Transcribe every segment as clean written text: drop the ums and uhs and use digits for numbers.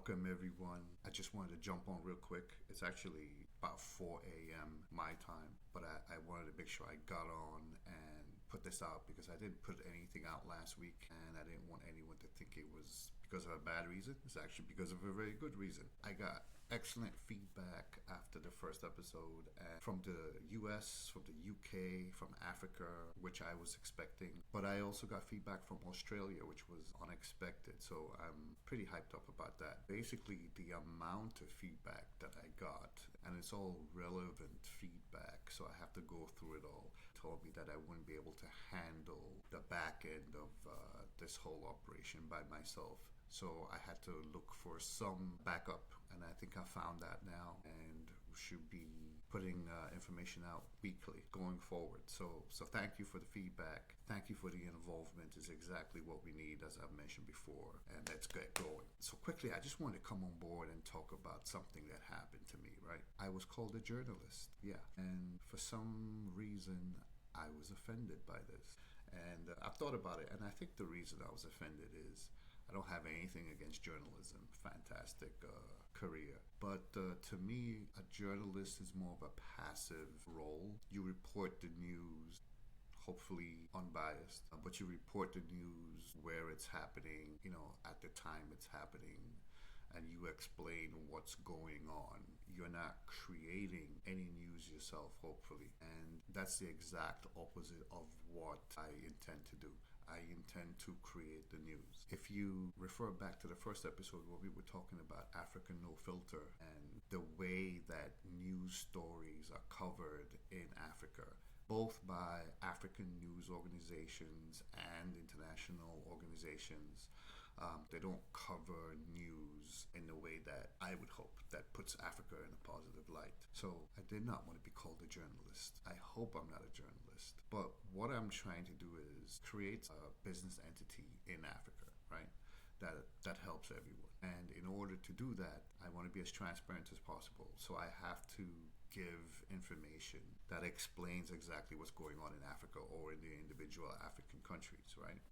Welcome, everyone. I just wanted to jump on real quick. It's actually about 4 a.m. my time, but I wanted to make sure I got on and put this out because I didn't put anything out last week and I didn't want anyone to think it was because of a bad reason. It's actually because of a very good reason. I got excellent feedback after the first episode and from the US, from the UK, from Africa, which I was expecting. But I also got feedback from Australia, which was unexpected. So I'm pretty hyped up about that. Basically, the amount of feedback that I got, and it's all relevant feedback, so I have to go through it all, told me that I wouldn't be able to handle the back end of this whole operation by myself. So I had to look for some backup, and I think I found that now, and should be putting information out weekly going forward. So thank you for the feedback. Thank you for the involvement. Is exactly what we need, as I've mentioned before, and let's get going. So quickly, I just wanted to come on board and talk about something that happened to me, right? I was called a journalist, yeah, and for some reason, I was offended by this. And I've thought about it, and I think the reason I was offended is I don't have anything against journalism. Fantastic career. But to me, a journalist is more of a passive role. You report the news, hopefully unbiased, but you report the news where it's happening, at the time it's happening, and you explain what's going on. You're not creating any news yourself, hopefully. And that's the exact opposite of what I intend to do. I intend to create the news. If you refer back to the first episode where we were talking about Africa No Filter and the way that news stories are covered in Africa, both by African news organizations and international organizations, they don't cover news in the way that I would hope that puts Africa in a positive light. So I did not want to be called a journalist. I hope I'm not a journalist. But what I'm trying to do is create a business entity in Africa, right? That helps everyone. And in order to do that, I want to be as transparent as possible. So I have to give information that explains exactly what's going on in Africa or in the individual African countries, right?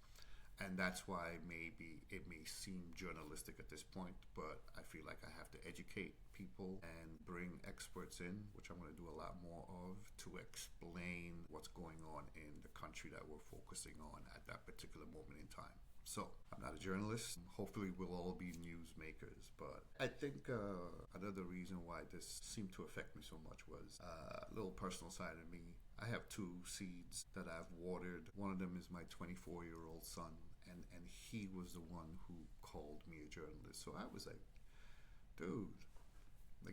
And that's why maybe it may seem journalistic at this point, but I feel like I have to educate people and bring experts in, which I'm going to do a lot more of, to explain what's going on in the country that we're focusing on at that particular moment in time. So, I'm not a journalist. Hopefully we'll all be newsmakers. But I think another reason why this seemed to affect me so much was a little personal side of me. I have 2 seeds that I've watered. One of them is my 24-year-old son, and he was the one who called me a journalist. So I was like, dude,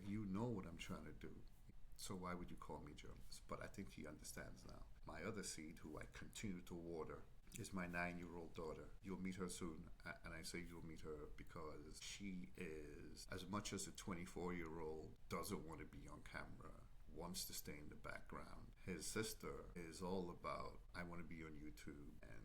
you know what I'm trying to do. So why would you call me a journalist? But I think he understands now. My other seed, who I continue to water, is my 9-year-old daughter. You'll meet her soon, and I say you'll meet her because she is, as much as a 24-year-old doesn't want to be on camera, wants to stay in the background. His sister is all about, I want to be on YouTube, and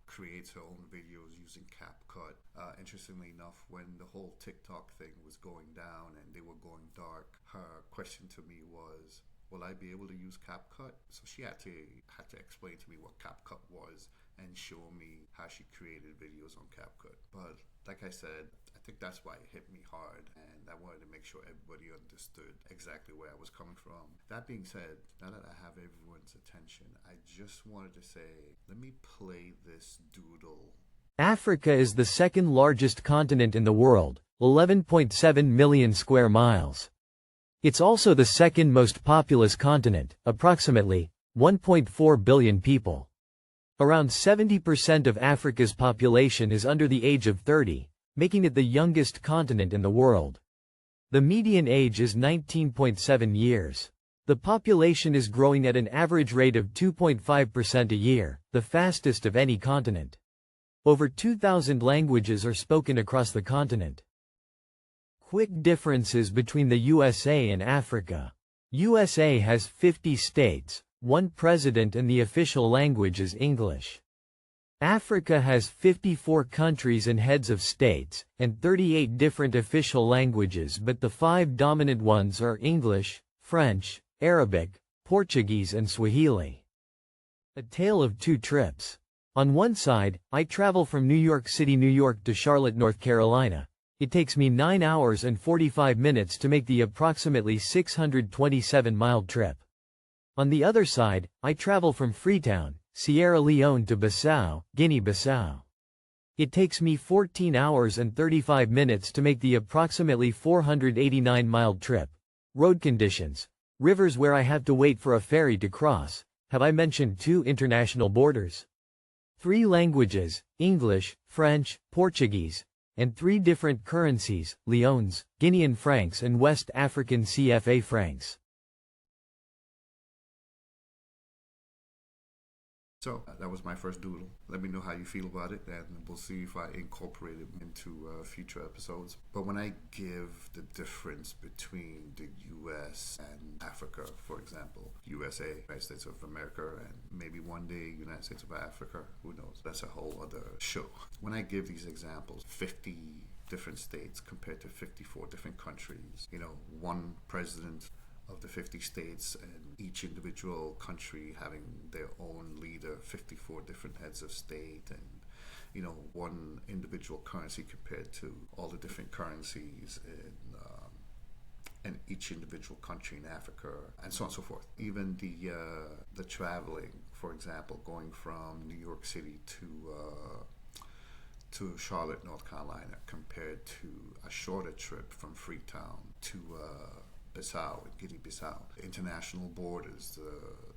creates her own videos using CapCut. Interestingly enough, when the whole TikTok thing was going down and they were going dark, her question to me was, will I be able to use CapCut? So she had to explain to me what CapCut was and show me how she created videos on CapCut. But like I said, I think that's why it hit me hard, and I wanted to make sure everybody understood exactly where I was coming from. That being said, now that I have everyone's attention, I just wanted to say, let me play this doodle. Africa is the second largest continent in the world, 11.7 million square miles. It's also the second most populous continent, approximately 1.4 billion people. Around 70% of Africa's population is under the age of 30, making it the youngest continent in the world. The median age is 19.7 years. The population is growing at an average rate of 2.5% a year, the fastest of any continent. Over 2,000 languages are spoken across the continent. Quick differences between the USA and Africa. USA has 50 states, 1 president, and the official language is English. Africa has 54 countries and heads of states, and 38 different official languages, but the 5 dominant ones are English, French, Arabic, Portuguese and Swahili. A tale of 2 trips. On one side, I travel from New York City, New York to Charlotte, North Carolina, It takes me 9 hours and 45 minutes to make the approximately 627-mile trip. On the other side, I travel from Freetown, Sierra Leone to Bissau, Guinea-Bissau. It takes me 14 hours and 35 minutes to make the approximately 489-mile trip. Road conditions. Rivers where I have to wait for a ferry to cross. Have I mentioned 2 international borders? 3 languages, English, French, Portuguese, and 3 different currencies, leones, Guinean francs and West African CFA francs. So that was my first doodle. Let me know how you feel about it, and we'll see if I incorporate it into future episodes. But when I give the difference between the US and Africa, for example, USA, United States of America, and maybe one day United States of Africa, who knows? That's a whole other show. When I give these examples, 50 different states compared to 54 different countries, one president of the 50 states and each individual country having their own leader, 54 different heads of state, and one individual currency compared to all the different currencies in each individual country in Africa, and so on and so forth. Even the traveling, for example, going from New York City to Charlotte, North Carolina, compared to a shorter trip from Freetown to Bissau, Guinea-Bissau, international borders,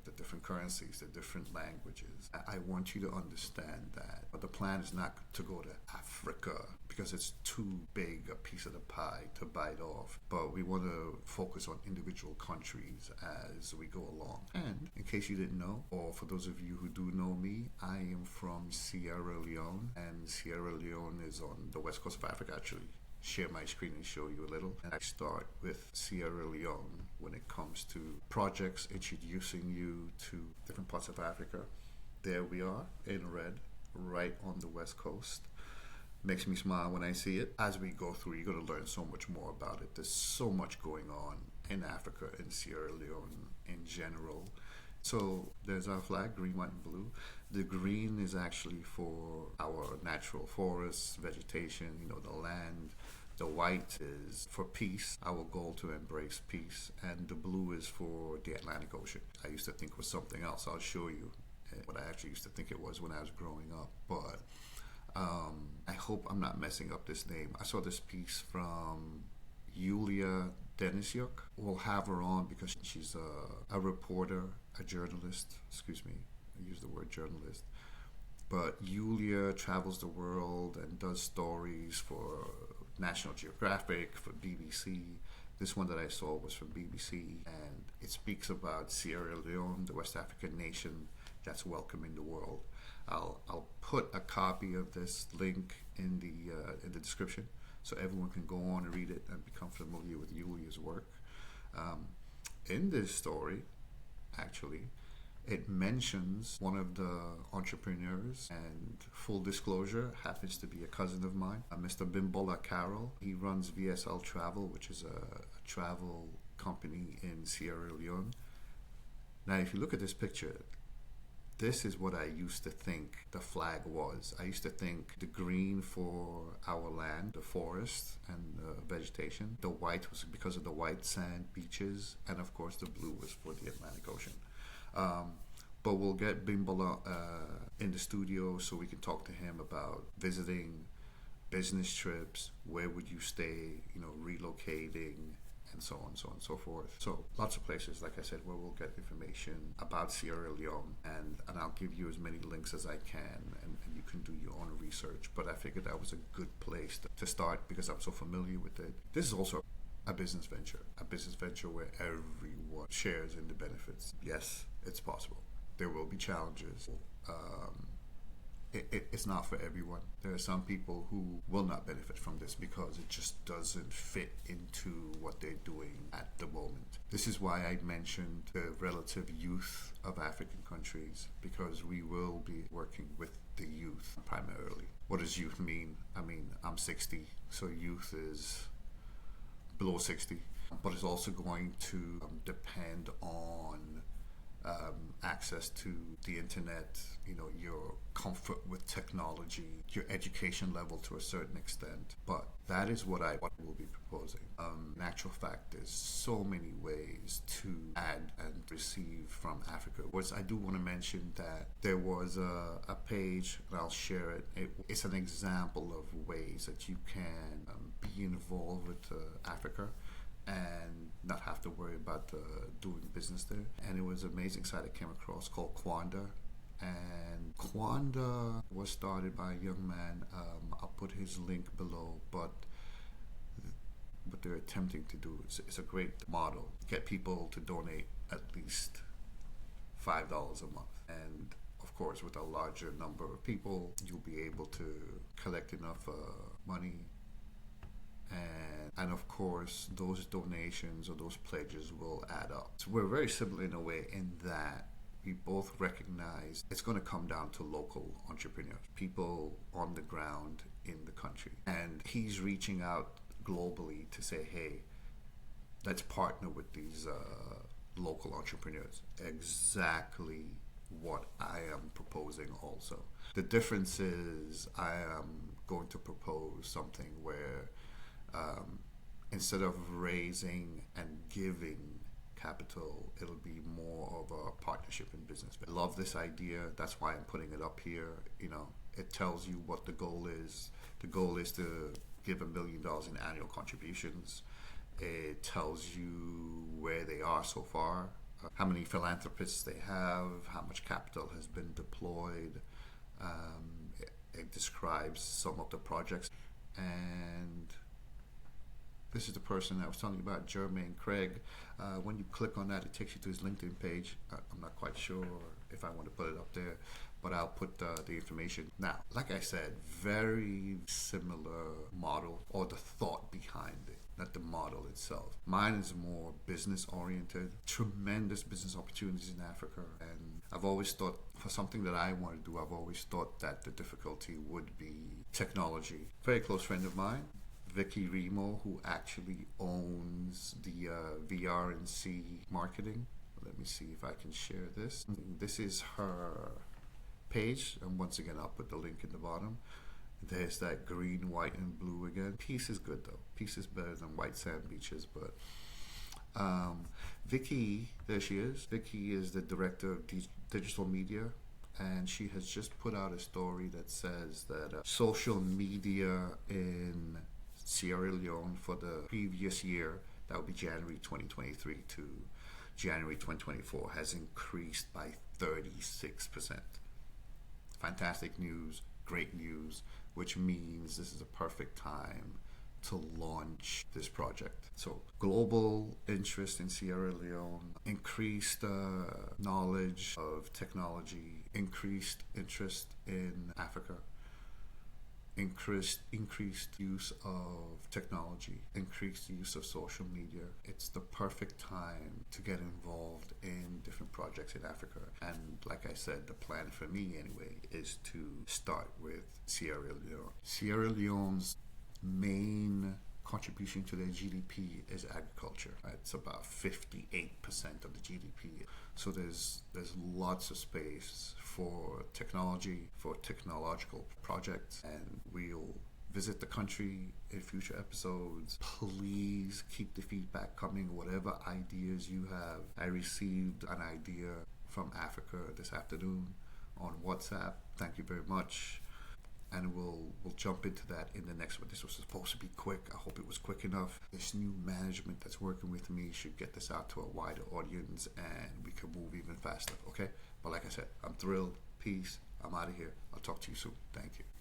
the different currencies, the different languages. I want you to understand that. But the plan is not to go to Africa because it's too big a piece of the pie to bite off. But we want to focus on individual countries as we go along. And in case you didn't know, or for those of you who do know me, I am from Sierra Leone, and Sierra Leone is on the west coast of Africa, actually. Share my screen and show you a little. And I start with Sierra Leone when it comes to projects introducing you to different parts of Africa. There we are in red, right on the west coast. Makes me smile when I see it. As we go through, you're going to learn so much more about it. There's so much going on in Africa, in Sierra Leone in general. So there's our flag, green, white, and blue. The green is actually for our natural forests, vegetation, the land. The white is for peace, our goal to embrace peace. And the blue is for the Atlantic Ocean. I used to think it was something else. I'll show you what I actually used to think it was when I was growing up. But I hope I'm not messing up this name. I saw this piece from Yulia Denisyuk. We'll have her on because she's a reporter, a journalist. Excuse me, I use the word journalist. But Yulia travels the world and does stories for National Geographic, for BBC. This one that I saw was from BBC, and it speaks about Sierra Leone, the West African nation that's welcoming the world. I'll put a copy of this link in the description, so everyone can go on and read it and become familiar with Yulia's work. In this story, actually, it mentions one of the entrepreneurs, and full disclosure, happens to be a cousin of mine, Mr. Bimbola Carroll. He runs VSL Travel, which is a travel company in Sierra Leone. Now, if you look at this picture, this is what I used to think the flag was. I used to think the green for our land, the forest and vegetation. The white was because of the white sand beaches, and of course the blue was for the Atlantic Ocean. But we'll get Bimbola in the studio so we can talk to him about visiting, business trips, where would you stay, relocating, and so on, so on, so forth. So lots of places, like I said, where we'll get information about Sierra Leone, and I'll give you as many links as I can, and you can do your own research. But I figured that was a good place to start because I'm so familiar with it. This is also a business venture where everyone shares in the benefits. Yes, it's possible. There will be challenges. It's not for everyone. There are some people who will not benefit from this because it just doesn't fit into what they're doing at the moment. This is why I mentioned the relative youth of African countries, because we will be working with the youth primarily. What does youth mean? I mean, I'm 60, so youth is below 60, but it's also going to depend on access to the internet, your comfort with technology, your education level to a certain extent. But That is what I will be proposing. In actual fact, there's so many ways to add and receive from Africa. I do want to mention that there was a page, and I'll share it. It's an example of ways that you can be involved with Africa and not have to worry about doing business there. And it was an amazing site I came across called Kwanda. And Kwanda was started by a young man. I'll put his link below, but what they're attempting to do is a great model. Get people to donate at least $5 a month. And of course, with a larger number of people, you'll be able to collect enough money. And of course, those donations or those pledges will add up. So we're very similar in a way in that we both recognize it's going to come down to local entrepreneurs, people on the ground in the country. And he's reaching out globally to say, hey, let's partner with these local entrepreneurs. Exactly what I am proposing also. The difference is I am going to propose something where instead of raising and giving capital, it'll be more of a partnership in business. I love this idea. That's why I'm putting it up here. You know, it tells you what the goal is. The goal is to give $1 million in annual contributions. It tells you where they are so far, how many philanthropists they have, how much capital has been deployed. It describes some of the projects. And this is the person I was telling you about, Jermaine Craig. When you click on that, it takes you to his LinkedIn page. I'm not quite sure if I want to put it up there, but I'll put the information. Now, like I said, very similar model, or the thought behind it, not the model itself. Mine is more business oriented, tremendous business opportunities in Africa. And I've always thought, for something that I want to do, I've always thought that the difficulty would be technology. Very close friend of mine, Vicky Remo, who actually owns the VR&C marketing. Let me see if I can share this. This is her page, and once again I'll put the link in the bottom. There's that green, white, and blue again. Peace is good though. Peace is better than white sand beaches. But Vicky, there she is. Vicky is the director of digital media, and she has just put out a story that says that social media in Sierra Leone for the previous year, that would be January 2023 to January 2024, has increased by 36%. Fantastic news, great news, which means this is a perfect time to launch this project. So global interest in Sierra Leone, increased knowledge of technology, increased interest in Africa, increased use of technology, increased use of social media. It's the perfect time to get involved in different projects in Africa. And like I said, the plan for me anyway is to start with Sierra Leone. Sierra Leone's main contribution to their GDP is agriculture. It's about 58% of the GDP. So there's lots of space for technology, for technological projects, and we'll visit the country in future episodes. Please keep the feedback coming, whatever ideas you have. I received an idea from Africa this afternoon on WhatsApp. Thank you very much. And we'll jump into that in the next one. This was supposed to be quick. I hope it was quick enough. This new management that's working with me should get this out to a wider audience, and we can move even faster, okay? But like I said, I'm thrilled. Peace. I'm out of here. I'll talk to you soon. Thank you.